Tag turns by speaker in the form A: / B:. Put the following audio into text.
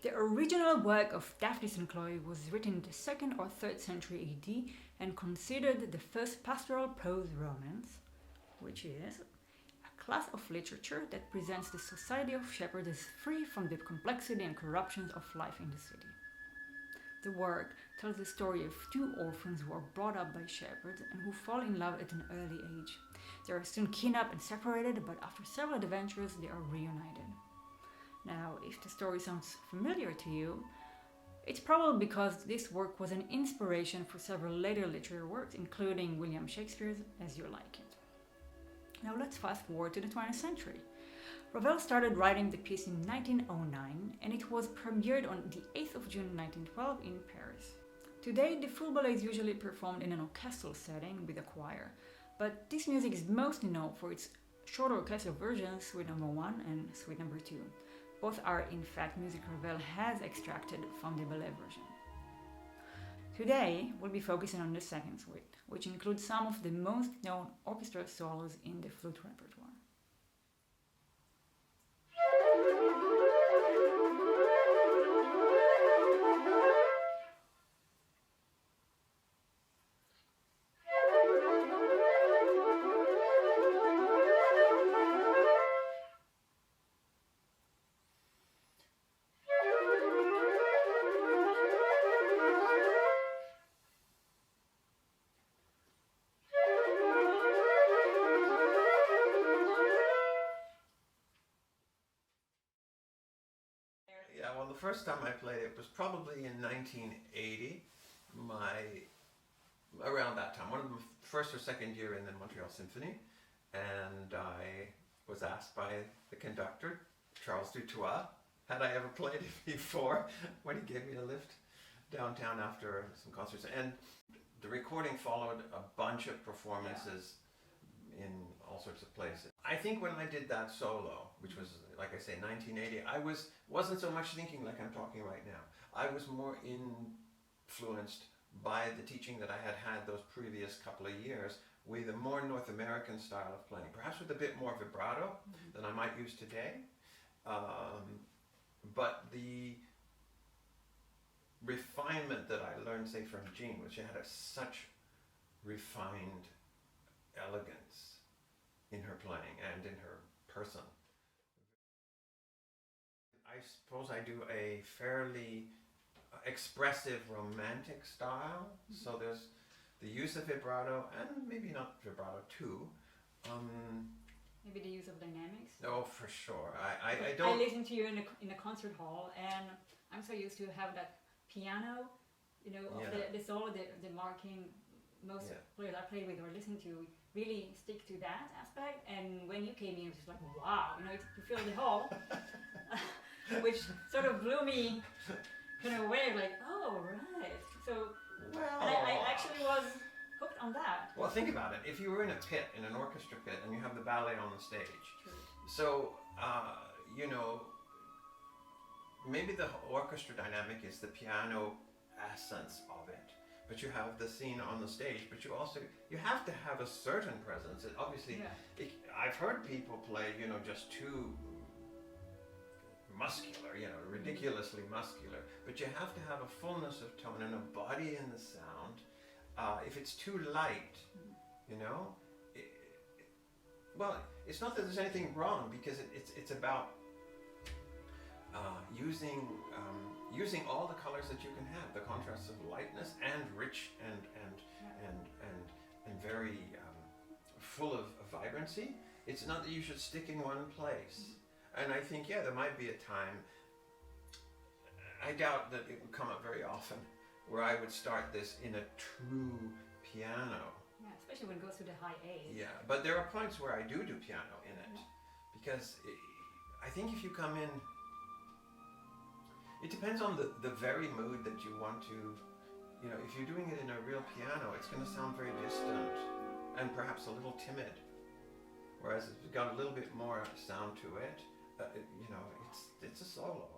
A: The original work of Daphnis and Chloe was written in the 2nd or 3rd century AD and considered the first pastoral prose romance, which is a class of literature that presents the society of shepherds as free from the complexity and corruptions of life in the city. The work tells the story of two orphans who are brought up by shepherds and who fall in love at an early age. They are soon kidnapped and separated, but after several adventures they are reunited. Now, if the story sounds familiar to you, it's probably because this work was an inspiration for several later literary works, including William Shakespeare's As You Like It. Now let's fast forward to the 20th century. Ravel started writing the piece in 1909 and it was premiered on the 8th of June 1912 in Paris. Today, the full ballet is usually performed in an orchestral setting with a choir, but this music is mostly known for its shorter orchestral versions, Suite No. 1 and Suite No. 2. Both are in fact music Ravel has extracted from the ballet version. Today, we'll be focusing on the second suite, which includes some of the most known orchestra solos in the flute repertoire.
B: Yeah, well, the first time I played it was probably in 1980, around that time, one of the first or second year in the Montreal Symphony, and I was asked by the conductor, Charles Dutoit, had I ever played it before, when he gave me a lift downtown after some concerts. And the recording followed a bunch of performances in all sorts of places. I think when I did that solo, which was, like I say, 1980, I wasn't so much thinking like I'm talking right now. I was more influenced by the teaching that I had had those previous couple of years with a more North American style of playing, perhaps with a bit more vibrato than I might use today. But the refinement that I learned, say, from Jean, which had such refined elegance in her playing and in her person. I suppose I do a fairly expressive romantic style, so there's the use of vibrato and maybe not vibrato too.
A: Maybe the use of dynamics.
B: Oh, for sure. I don't.
A: I listen to you in a concert hall, and I'm so used to have that piano, of the solo, the marking. Most players I play with or listen to really stick to that aspect. And when you came in, it was just like, wow, you feel the hall, which sort of blew me kind of away. Like, oh right. So,
B: well,
A: and I actually was hooked on that.
B: Well, think about it. If you were in a pit, in an orchestra pit, and you have the ballet on the stage,
A: True.
B: So maybe the orchestra dynamic is the piano essence of it. But you have the scene on the stage, but you have to have a certain presence. Obviously, I've heard people play, just too muscular, ridiculously muscular. But you have to have a fullness of tone and a body in the sound. If it's too light, well, it's not that there's anything wrong, because it's about using all the colors that you can have, the contrasts of lightness and rich and very full of vibrancy. It's not that you should stick in one place. And I think, there might be a time, I doubt that it would come up very often, where I would start this in a true piano.
A: Yeah, especially when it goes to the high A.
B: Yeah, but there are points where I do piano in it, because I think if you come in, it depends on the very mood that you want to, if you're doing it in a real piano, it's going to sound very distant and perhaps a little timid. Whereas if you've got a little bit more sound to it, it's a solo.